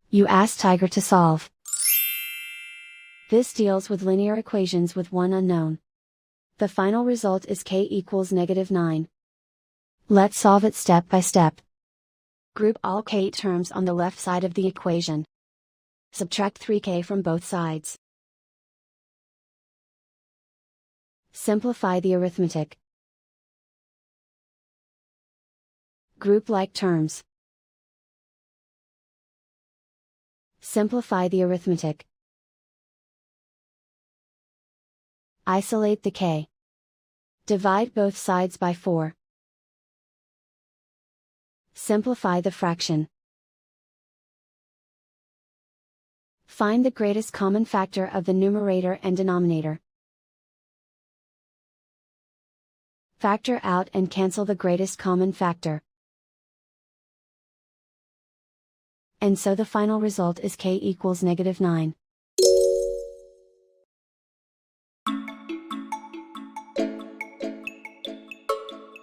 You ask Tiger to solve. This deals with linear equations with one unknown. The final result is k equals -9. Let's solve it step by step. Group all k terms on the left side of the equation. Subtract 3k from both sides. Simplify the arithmetic. Group like terms. Simplify the arithmetic. Isolate the k. Divide both sides by 4. Simplify the fraction. Find the greatest common factor of the numerator and denominator. Factor out and cancel the greatest common factor. And so the final result is k equals -9.